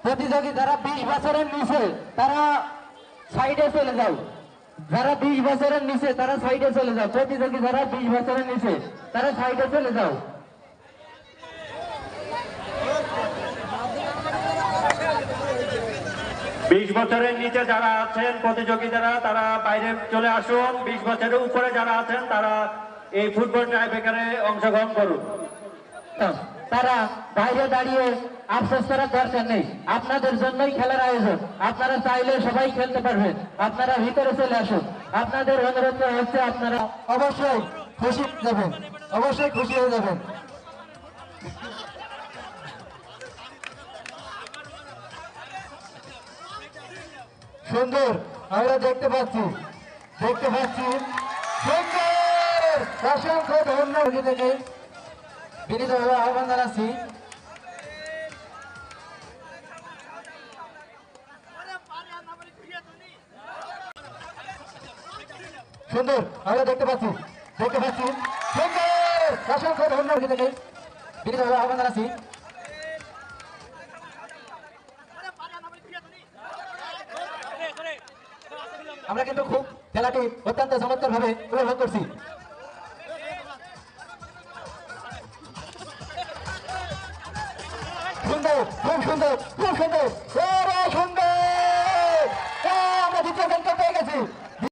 প্রতিযোগী যারা 20 বছরের নিচে তারা সাইডে চলে যাও। যারা 20 বছরের নিচে তারা সাইডে চলে যাও। প্রতিযোগী যারা 20 বছরের নিচে তারা সাইডে চলে যাও। 20 বছরের নিচে যারা আছেন প্রতিযোগী যারা তারা বাইরে চলে আসুন। 20 বছরের উপরে যারা আছেন তারা এই ফুটবল টাইব্রেকারে অংশগ্রহণ করুন। তারা বাইরে দাঁড়িয়ে আফসোস করার দরকার নেই, আপনাদের জন্যই খেলার আয়োজন। আপনারা চাইলে সবাই খেলতে পারবেন, আপনারা ভিতরে চলে আসুন। আপনাদের অনুরোধ হচ্ছে আপনারা অবশ্যই খুশি যাবেন, অবশ্যই খুশি হয়ে যাবেন। সুন্দর আমরা দেখতে পাচ্ছি সুন্দর। অসংখ্য ধন্যবাদ থেকে বিনীতভাবে আহ্বান জানাচ্ছি। সুন্দর আমরা দেখতে পাচ্ছি সুন্দর। অসংখ্য ধন্যবাদ থেকে বিনীতভাবে আহ্বান জানাচ্ছি। আমরা কিন্তু খুব খেলাটি অত্যন্ত চমৎকার ভাবে উপভোগ করছি। সুন্দর, খুব সুন্দর, খুব সুন্দর, সুন্দর।